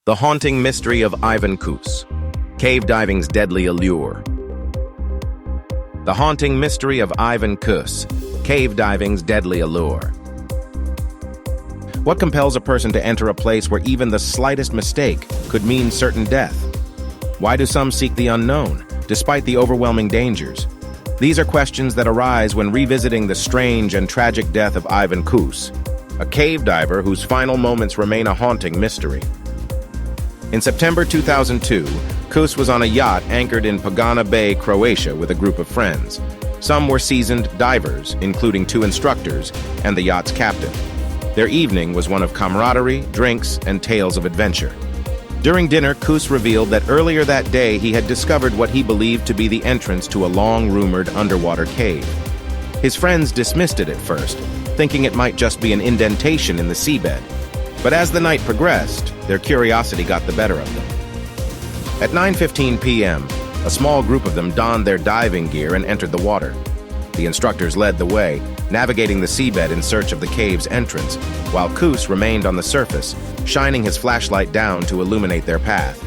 The haunting mystery of Ivan Kus. Cave diving's deadly allure. The haunting mystery of Ivan Kus. Cave diving's deadly allure. What compels a person to enter a place where even the slightest mistake could mean certain death? Why do some seek the unknown, despite the overwhelming dangers? These are questions that arise when revisiting the strange and tragic death of Ivan Kus, a cave diver whose final moments remain a haunting mystery. In September 2002, Kus was on a yacht anchored in Pogana Bay, Croatia, with a group of friends. Some were seasoned divers, including 2 instructors and the yacht's captain. Their evening was one of camaraderie, drinks, and tales of adventure. During dinner, Kus revealed that earlier that day he had discovered what he believed to be the entrance to a long-rumored underwater cave. His friends dismissed it at first, thinking it might just be an indentation in the seabed. But as the night progressed, their curiosity got the better of them. At 9:15 p.m., a small group of them donned their diving gear and entered the water. The instructors led the way, navigating the seabed in search of the cave's entrance, while Kus remained on the surface, shining his flashlight down to illuminate their path.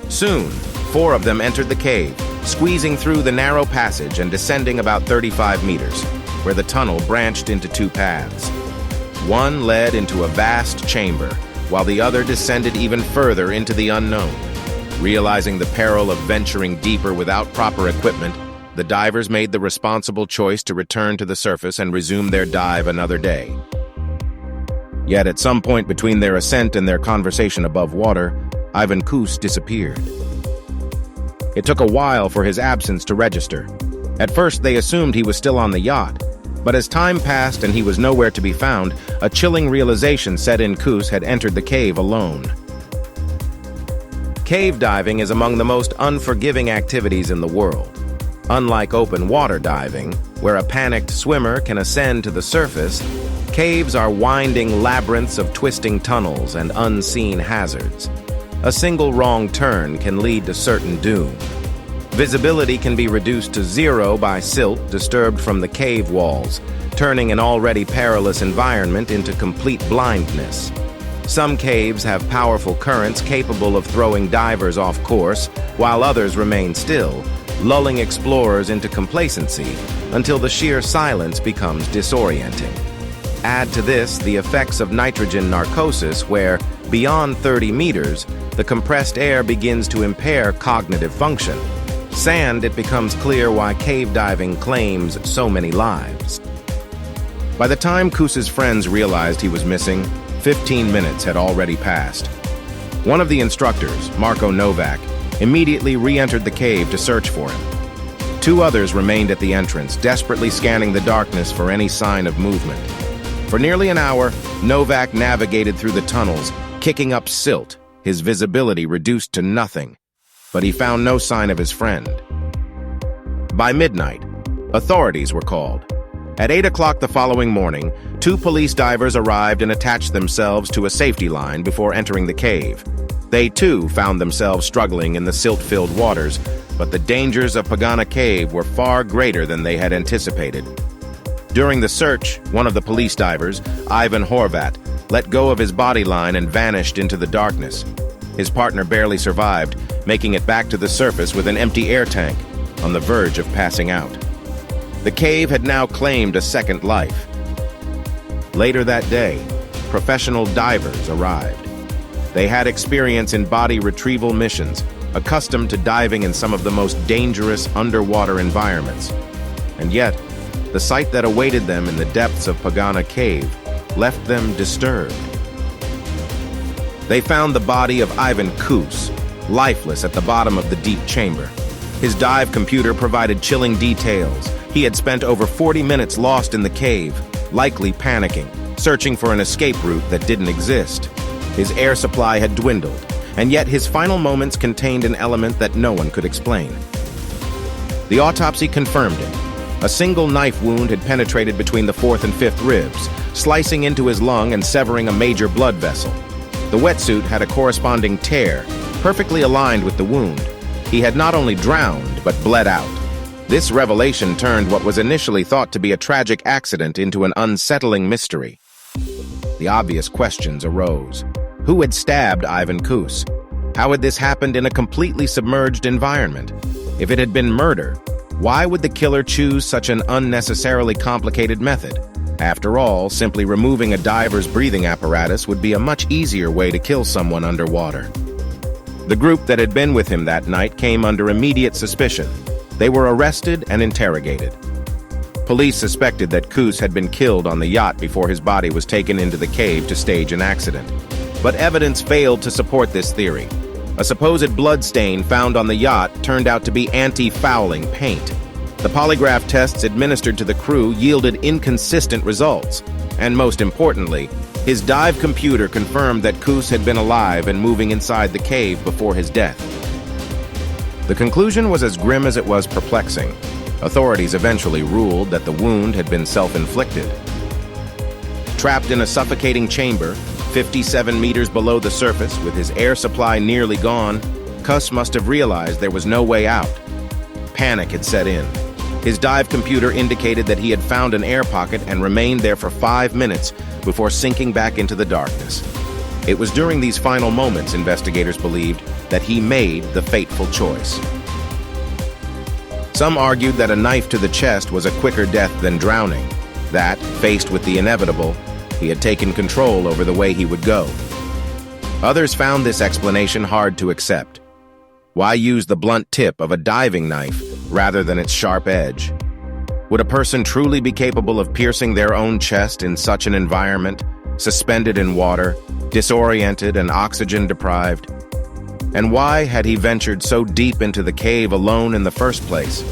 Soon, 4 of them entered the cave, squeezing through the narrow passage and descending about 35 meters, where the tunnel branched into 2 paths. One led into a vast chamber, while the other descended even further into the unknown. Realizing the peril of venturing deeper without proper equipment, the divers made the responsible choice to return to the surface and resume their dive another day. Yet at some point between their ascent and their conversation above water, Ivan Kus disappeared. It took a while for his absence to register. At first, they assumed he was still on the yacht, but as time passed and he was nowhere to be found, a chilling realization set in. Kus had entered the cave alone. Cave diving is among the most unforgiving activities in the world. Unlike open water diving, where a panicked swimmer can ascend to the surface, caves are winding labyrinths of twisting tunnels and unseen hazards. A single wrong turn can lead to certain doom. Visibility can be reduced to 0 by silt disturbed from the cave walls, turning an already perilous environment into complete blindness. Some caves have powerful currents capable of throwing divers off course, while others remain still, lulling explorers into complacency until the sheer silence becomes disorienting. Add to this the effects of nitrogen narcosis, where, beyond 30 meters, the compressed air begins to impair cognitive function. Sand, it becomes clear why cave diving claims so many lives. By the time Kus's friends realized he was missing, 15 minutes had already passed. One of the instructors, Marko Novak, immediately re-entered the cave to search for him. 2 others remained at the entrance, desperately scanning the darkness for any sign of movement. For nearly an hour, Novak navigated through the tunnels, kicking up silt, his visibility reduced to nothing. But he found no sign of his friend. By midnight, authorities were called. At 8 o'clock the following morning, 2 police divers arrived and attached themselves to a safety line before entering the cave. They, too, found themselves struggling in the silt-filled waters, but the dangers of Pogana Cave were far greater than they had anticipated. During the search, one of the police divers, Ivan Horvat, let go of his body line and vanished into the darkness. His partner barely survived, making it back to the surface with an empty air tank, on the verge of passing out. The cave had now claimed a second life. Later that day, professional divers arrived. They had experience in body retrieval missions, accustomed to diving in some of the most dangerous underwater environments. And yet, the sight that awaited them in the depths of Pogana Cave left them disturbed. They found the body of Ivan Kus, lifeless at the bottom of the deep chamber. His dive computer provided chilling details. He had spent over 40 minutes lost in the cave, likely panicking, searching for an escape route that didn't exist. His air supply had dwindled, and yet his final moments contained an element that no one could explain. The autopsy confirmed it. A single knife wound had penetrated between the 4th and 5th ribs, slicing into his lung and severing a major blood vessel. The wetsuit had a corresponding tear, perfectly aligned with the wound. He had not only drowned, but bled out. This revelation turned what was initially thought to be a tragic accident into an unsettling mystery. The obvious questions arose. Who had stabbed Ivan Kus? How had this happened in a completely submerged environment? If it had been murder, why would the killer choose such an unnecessarily complicated method? After all, simply removing a diver's breathing apparatus would be a much easier way to kill someone underwater. The group that had been with him that night came under immediate suspicion. They were arrested and interrogated. Police suspected that Kus had been killed on the yacht before his body was taken into the cave to stage an accident. But evidence failed to support this theory. A supposed blood stain found on the yacht turned out to be anti-fouling paint. The polygraph tests administered to the crew yielded inconsistent results. And most importantly, his dive computer confirmed that Kus had been alive and moving inside the cave before his death. The conclusion was as grim as it was perplexing. Authorities eventually ruled that the wound had been self-inflicted. Trapped in a suffocating chamber, 57 meters below the surface, with his air supply nearly gone, Kus must have realized there was no way out. Panic had set in. His dive computer indicated that he had found an air pocket and remained there for 5 minutes before sinking back into the darkness. It was during these final moments, investigators believed, that he made the fateful choice. Some argued that a knife to the chest was a quicker death than drowning, that, faced with the inevitable, he had taken control over the way he would go. Others found this explanation hard to accept. Why use the blunt tip of a diving knife rather than its sharp edge? Would a person truly be capable of piercing their own chest in such an environment, suspended in water, disoriented and oxygen-deprived? And why had he ventured so deep into the cave alone in the first place?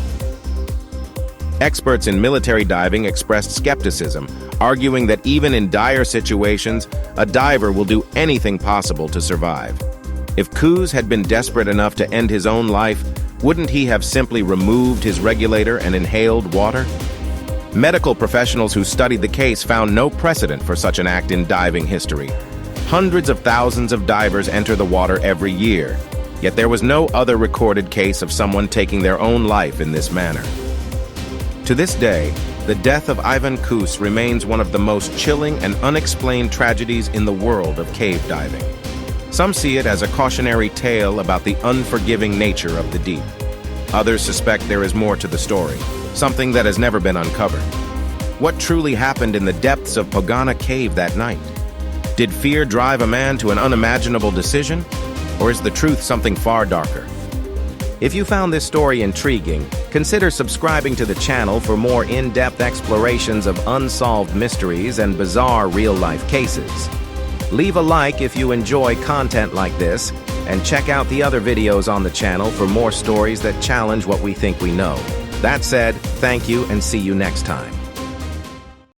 Experts in military diving expressed skepticism, arguing that even in dire situations, a diver will do anything possible to survive. If Kus had been desperate enough to end his own life, wouldn't he have simply removed his regulator and inhaled water? Medical professionals who studied the case found no precedent for such an act in diving history. Hundreds of thousands of divers enter the water every year, yet there was no other recorded case of someone taking their own life in this manner. To this day, the death of Ivan Kus remains one of the most chilling and unexplained tragedies in the world of cave diving. Some see it as a cautionary tale about the unforgiving nature of the deep. Others suspect there is more to the story, something that has never been uncovered. What truly happened in the depths of Pogana Cave that night? Did fear drive a man to an unimaginable decision? Or is the truth something far darker? If you found this story intriguing, consider subscribing to the channel for more in-depth explorations of unsolved mysteries and bizarre real-life cases. Leave a like if you enjoy content like this, and check out the other videos on the channel for more stories that challenge what we think we know. That said, thank you and see you next time.